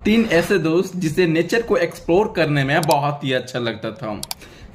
तीन ऐसे दोस्त जिसे नेचर को एक्सप्लोर करने में बहुत ही अच्छा लगता था।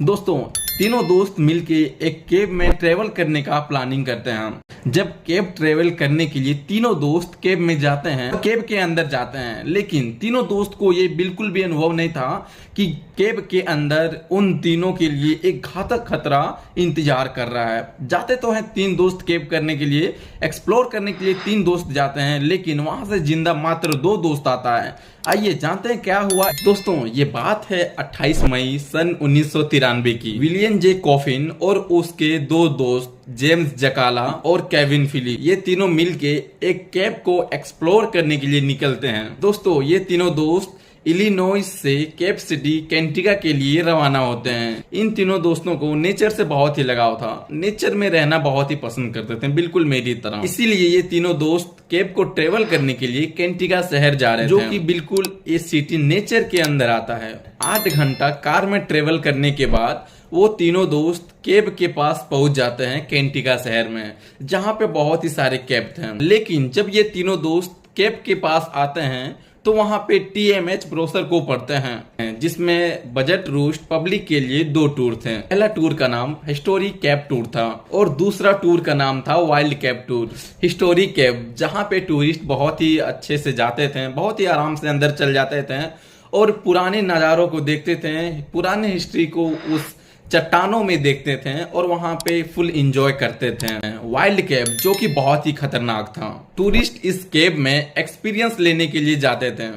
दोस्तों, तीनों दोस्त मिलके एक केव में ट्रेवल करने का प्लानिंग करते हैं। जब केव ट्रेवल करने के लिए तीनों दोस्त केव में जाते हैं, केव के अंदर जाते हैं, लेकिन तीनों दोस्त को ये बिल्कुल भी अनुभव नहीं था कि केव के अंदर उन तीनों के लिए एक घातक खतरा इंतजार कर रहा है। जाते तो हैं तीन दोस्त केव करने के लिए, एक्सप्लोर करने के लिए तीन दोस्त जाते हैं, लेकिन वहां से जिंदा मात्र दो दोस्त आता है। आइए जानते हैं क्या हुआ। दोस्तों, ये बात है 28 मई सन 1993 की। विलियम जे कॉफिन और उसके दो दोस्त जेम्स जकाला और केविन फिली, ये तीनों मिलके एक केव को एक्सप्लोर करने के लिए निकलते हैं। दोस्तों, ये तीनों दोस्त इलिनॉइस से केप सिटी कैंटिगा के लिए रवाना होते हैं। इन तीनों दोस्तों को नेचर से बहुत ही लगाव था, नेचर में रहना बहुत ही पसंद करते थे, बिल्कुल मेरी तरह। इसीलिए ये तीनों दोस्त केप को ट्रेवल करने के लिए कैंटिगा शहर जा रहे थे, जो कि बिल्कुल ये सिटी नेचर के अंदर आता है। 8 घंटा कार में ट्रेवल करने के बाद वो तीनों दोस्त केव के पास पहुंच जाते हैं, कैंटिगा शहर में, जहां पे बहुत ही सारे केव थे। लेकिन जब ये तीनों दोस्त केव के पास आते हैं तो वहां पे TMH ब्रोशर को पढ़ते हैं, जिसमें बजट रूस्ट पब्लिक के लिए 2 टूर थे। पहला टूर का नाम हिस्टोरिक केव टूर था और दूसरा टूर का नाम था वाइल्ड केव टूर। हिस्टोरिक केव, जहां पे टूरिस्ट बहुत ही अच्छे से जाते थे, बहुत ही आराम से अंदर चल जाते थे और पुराने नज़ारों को देखते थे, पुराने हिस्ट्री को उस चट्टानों में देखते थे और वहां पे फुल एंजॉय करते थे। वाइल्ड केव, जो कि बहुत ही खतरनाक था। टूरिस्ट इस केव में एक्सपीरियंस लेने के लिए जाते थे,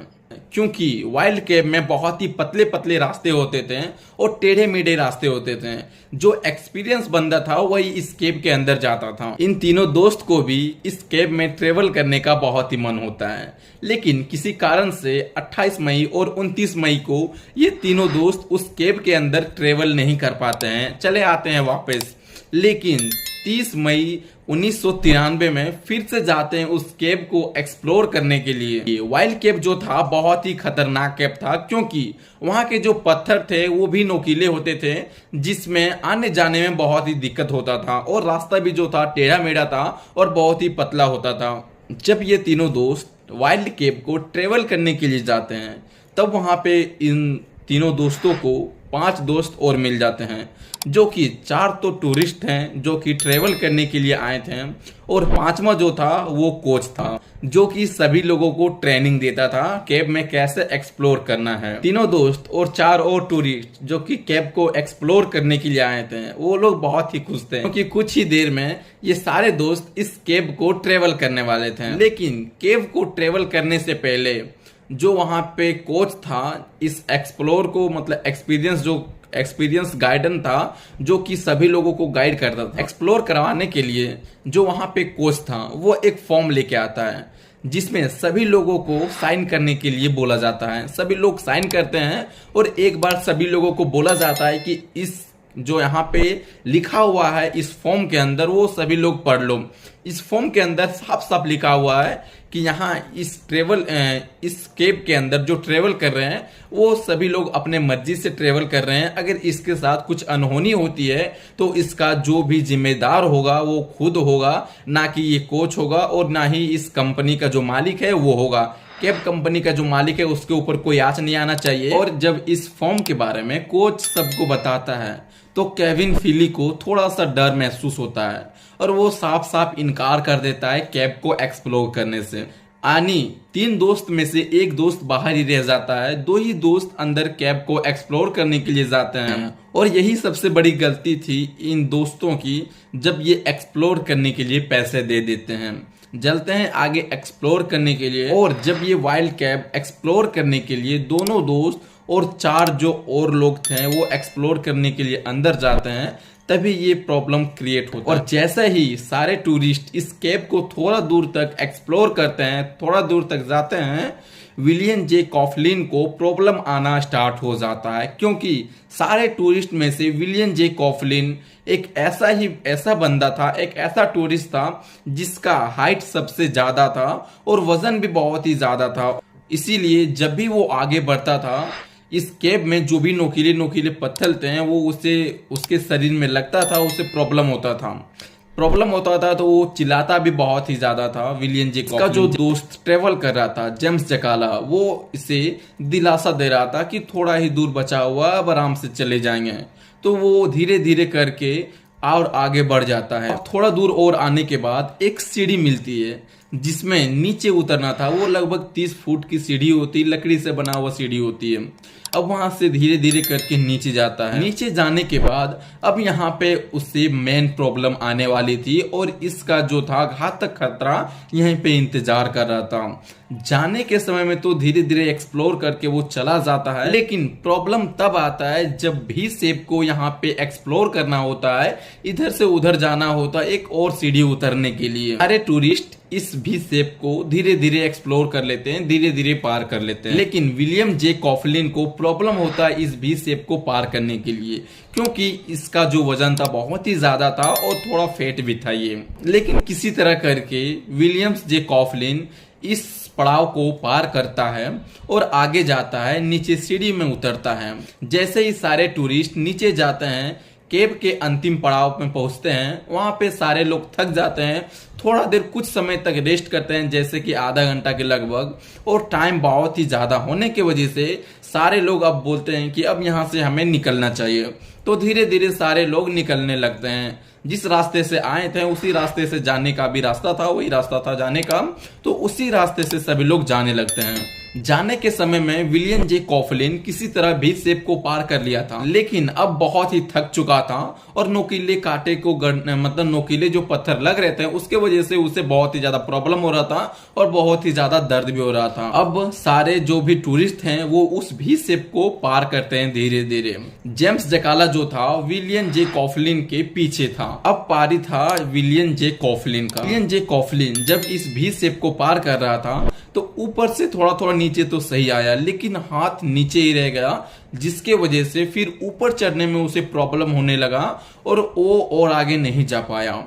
क्योंकि वाइल्ड केव में बहुत ही पतले पतले रास्ते होते थे और टेढ़े मेढ़े रास्ते होते थे। जो एक्सपीरियंस बंदा था वही इस केव के अंदर जाता था। इन तीनों दोस्त को भी इस केव में ट्रेवल करने का बहुत ही मन होता है, लेकिन किसी कारण से 28 मई और 29 मई को ये तीनों दोस्त उस केव के अंदर ट्रेवल नहीं कर पाते हैं, चले आते हैं वापस। लेकिन 30 मई 1993 में फिर से जाते हैं उस केव को एक्सप्लोर करने के लिए। वाइल्ड केव जो था बहुत ही खतरनाक केव था, क्योंकि वहां के जो पत्थर थे वो भी नोकीले होते थे, जिसमें आने जाने में बहुत ही दिक्कत होता था और रास्ता भी जो था टेढ़ा मेढ़ा था और बहुत ही पतला होता था। जब ये तीनों दोस्त वाइल्ड केव को ट्रेवल करने के लिए जाते हैं, तब वहां पे इन तीनों दोस्तों को 5 दोस्त और मिल जाते हैं, जो कि 4 तो टूरिस्ट हैं जो कि ट्रेवल करने के लिए आए थे और 5वां जो था वो कोच था, जो कि सभी लोगों को ट्रेनिंग देता था केव में कैसे एक्सप्लोर करना है। तीनों दोस्त और 4 और टूरिस्ट जो कि केव को एक्सप्लोर करने के लिए आए थे, वो लोग बहुत ही खुश थे, क्योंकि कुछ ही देर में ये सारे दोस्त इस केव को ट्रेवल करने वाले थे। लेकिन केव को ट्रेवल करने से पहले जो वहां पे कोच था, इस एक्सप्लोर को मतलब एक्सपीरियंस गाइडन था, जो कि सभी लोगों को गाइड करता था। एक्सप्लोर करवाने के लिए जो वहां पे कोच था वो एक फॉर्म लेके आता है, जिसमें सभी लोगों को साइन करने के लिए बोला जाता है। सभी लोग साइन करते हैं और एक बार सभी लोगों को बोला जाता है कि इस जो यहाँ पे लिखा हुआ है इस फॉर्म के अंदर वो सभी लोग पढ़ लो। इस फॉर्म के अंदर साफ साफ लिखा हुआ है कि यहाँ इस केव के अंदर जो ट्रेवल कर रहे हैं वो सभी लोग अपने मर्जी से ट्रेवल कर रहे हैं। अगर इसके साथ कुछ अनहोनी होती है तो इसका जो भी जिम्मेदार होगा वो खुद होगा, ना कि ये कोच होगा और ना ही इस कंपनी का जो मालिक है वो होगा। केव कंपनी का जो मालिक है उसके ऊपर कोई आंच नहीं आना चाहिए। और जब इस फॉर्म के बारे में कोच सबको बताता है तो केविन फिली को थोड़ा सा डर महसूस होता है और वो साफ साफ इनकार कर देता है केव को एक्सप्लोर करने से। आनी 3 दोस्त में से एक दोस्त बाहर ही रह जाता है, 2 ही दोस्त अंदर केव को एक्सप्लोर करने के लिए जाते हैं। और यही सबसे बड़ी गलती थी इन दोस्तों की, जब ये एक्सप्लोर करने के लिए पैसे दे देते हैं। चलते हैं आगे एक्सप्लोर करने के लिए। और जब ये वाइल्ड केव एक्सप्लोर करने के लिए दोनों दोस्त और 4 जो और लोग थे वो एक्सप्लोर करने के लिए अंदर जाते हैं, तभी ये प्रॉब्लम क्रिएट होता है। और जैसे ही सारे टूरिस्ट इस केव को थोड़ा दूर तक एक्सप्लोर करते हैं, थोड़ा दूर तक जाते हैं, विलियम जे कॉफलिन को प्रॉब्लम आना स्टार्ट हो जाता है, क्योंकि सारे टूरिस्ट में से विलियम जे कॉफलिन एक ऐसा बंदा था, एक ऐसा टूरिस्ट था जिसका हाइट सबसे ज्यादा था और वजन भी बहुत ही ज्यादा था। इसीलिए जब भी वो आगे बढ़ता था, इस केव में जो भी नोकीले नोकीले पत्थर थे वो उसके शरीर में लगता था, उसे प्रॉब्लम होता था। प्रॉब्लम होता था तो वो चिल्लाता भी बहुत ही ज्यादा था विलियम जे कॉफलिन। जो दोस्त ट्रेवल कर रहा था जेम्स जकाला, वो इसे दिलासा दे रहा था कि थोड़ा ही दूर बचा हुआ, अब आराम से चले जाएंगे। तो वो धीरे धीरे करके और आगे बढ़ जाता है। थोड़ा दूर और आने के बाद एक सीढ़ी मिलती है जिसमें नीचे उतरना था। वो लगभग 30 फुट की सीढ़ी होती है, लकड़ी से बना हुआ सीढ़ी होती है। अब वहां से धीरे धीरे करके नीचे जाता है। नीचे जाने के बाद अब यहाँ पे उससे मेन प्रॉब्लम आने वाली थी और इसका जो था घातक खतरा यहीं पे इंतजार कर रहा था। जाने के समय में तो धीरे धीरे एक्सप्लोर करके वो चला जाता है, लेकिन प्रॉब्लम तब आता है जब भी शेप को यहाँ पे एक्सप्लोर करना होता है, इधर से उधर जाना होता है एक और सीढ़ी उतरने के लिए। सारे टूरिस्ट इस भी शेप को धीरे धीरे एक्सप्लोर कर लेते हैं, धीरे धीरे पार कर लेते हैं। लेकिन विलियम जे कॉफलिन को प्रॉब्लम होता है इस भी शेप को पार करने के लिए, क्योंकि इसका जो वजन था बहुत ही ज्यादा था और थोड़ा फेट भी था ये। लेकिन किसी तरह करके विलियम्स जे कॉफलिन इस पड़ाव को पार करता है और आगे जाता है, नीचे सीढ़ी में उतरता है। जैसे ही सारे टूरिस्ट नीचे जाते हैं, केव के अंतिम पड़ाव में पहुंचते हैं, वहां पे सारे लोग थक जाते हैं। थोड़ा देर कुछ समय तक रेस्ट करते हैं, जैसे कि आधा घंटा के लगभग, और टाइम बहुत ही ज्यादा होने की वजह से सारे लोग अब बोलते हैं कि अब यहाँ से हमें निकलना चाहिए। तो धीरे धीरे सारे लोग निकलने लगते हैं। जिस रास्ते से आए थे उसी रास्ते से जाने का भी रास्ता था, वही रास्ता था जाने का, तो उसी रास्ते से सभी लोग जाने लगते हैं। जाने के समय में विलियम जे कॉफलिन किसी तरह भी शेप को पार कर लिया था, लेकिन अब बहुत ही थक चुका था और नोकीले कांटे को मतलब नोकीले जो पत्थर लग रहे थे उसके वजह से उसे बहुत ही ज्यादा प्रॉब्लम हो रहा था और बहुत ही ज्यादा दर्द भी हो रहा था। अब सारे जो भी टूरिस्ट हैं वो उस भी शेप को पार करते हैं धीरे धीरे। जेम्स जकाला जो था विलियम जे कॉफलिन के पीछे था। अब पारी था विलियम जे कॉफलिन का। विलियम जे कॉफलिन जब इस भी शेप को पार कर रहा था तो ऊपर से थोड़ा थोड़ा नीचे तो सही आया, लेकिन हाथ नीचे ही रह गया, जिसके वजह से फिर ऊपर चढ़ने में उसे प्रॉब्लम होने लगा और वो और आगे नहीं जा पाया।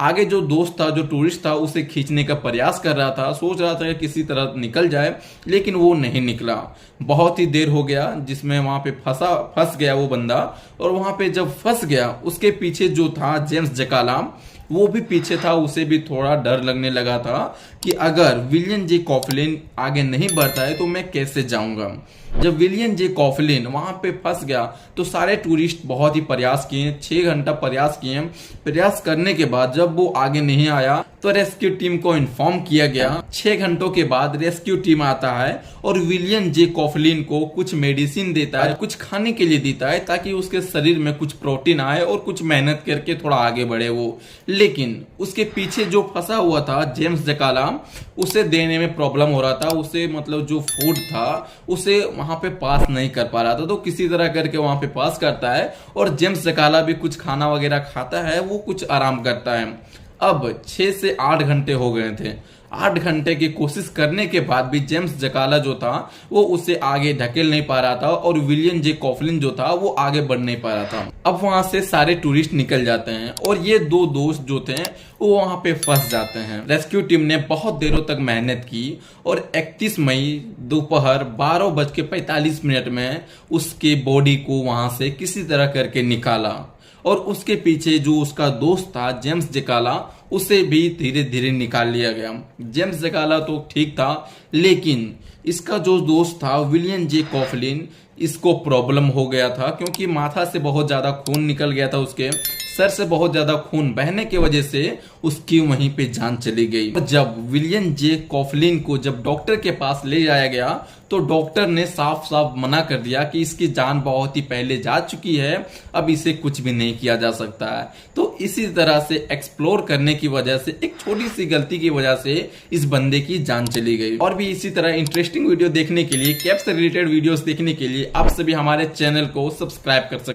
आगे जो दोस्त था, जो टूरिस्ट था, उसे खींचने का प्रयास कर रहा था, सोच रहा था कि किसी तरह निकल जाए, लेकिन वो नहीं निकला। बहुत ही देर हो गया जिसमें वहां पे फंस गया वो बंदा, और वहां पे जब फंस गया उसके पीछे जो था जेम्स जकाला, वो भी पीछे था। उसे भी थोड़ा डर लगने लगा था कि अगर विलियम जे कॉफलिन आगे नहीं बढ़ता है तो मैं कैसे जाऊंगा। जब विलियम जे कॉफलिन वहां पे फंस गया तो सारे टूरिस्ट बहुत ही प्रयास किए, 6 घंटा प्रयास किए। प्रयास करने के बाद जब वो आगे नहीं आया तो रेस्क्यू टीम को इन्फॉर्म किया गया। 6 घंटों के बाद रेस्क्यू टीम आता है और विलियम जे कॉफलिन को कुछ मेडिसिन देता है, कुछ खाने के लिए देता है, ताकि उसके शरीर में कुछ प्रोटीन आए और कुछ मेहनत करके थोड़ा आगे बढ़े वो। लेकिन उसके पीछे जो फंसा हुआ था जेम्स जकाला, उसे देने में प्रॉब्लम हो रहा था। उसे मतलब जो फूड था उसे वहां पे पास नहीं कर पा रहा था, तो किसी तरह करके वहां पे पास करता है और जेम्स जकाला भी कुछ खाना वगैरह खाता है, वो कुछ आराम करता है। अब 6 से 8 घंटे हो गए थे। 8 घंटे की कोशिश करने के बाद भी जेम्स जकाला जो था वो उसे आगे ढकेल नहीं पा रहा था और विलियम जे कॉफलिन जो था वो आगे बढ़ नहीं पा रहा था। अब वहां से सारे टूरिस्ट निकल जाते हैं और ये 2 दोस्त जो थे वो वहां पे फंस जाते हैं। रेस्क्यू टीम ने बहुत देरों तक मेहनत की और 31 मई दोपहर 12:45 में उसके बॉडी को वहां से किसी तरह करके निकाला और उसके पीछे जो उसका दोस्त था जेम्स जकाला, उसे भी धीरे धीरे निकाल लिया गया। जेम्स जकाला तो ठीक था, लेकिन इसका जो दोस्त था विलियम जे कॉफलिन, इसको प्रॉब्लम हो गया था क्योंकि माथा से बहुत ज्यादा खून निकल गया था, उसके सर से बहुत ज्यादा खून बहने की वजह से उसकी वहीं पे जान चली गई। जब विलियम जे कॉफलिन को जब डॉक्टर के पास ले जाया गया तो डॉक्टर ने साफ साफ मना कर दिया कि इसकी जान बहुत ही पहले जा चुकी है, अब इसे कुछ भी नहीं किया जा सकता है। तो इसी तरह से एक्सप्लोर करने की वजह से, एक छोटी सी गलती की वजह से इस बंदे की जान चली गई। और भी इसी तरह इंटरेस्टिंग वीडियो देखने के लिए, केव से रिलेटेड वीडियोस देखने के लिए आप सभी हमारे चैनल को सब्सक्राइब कर सकते हैं।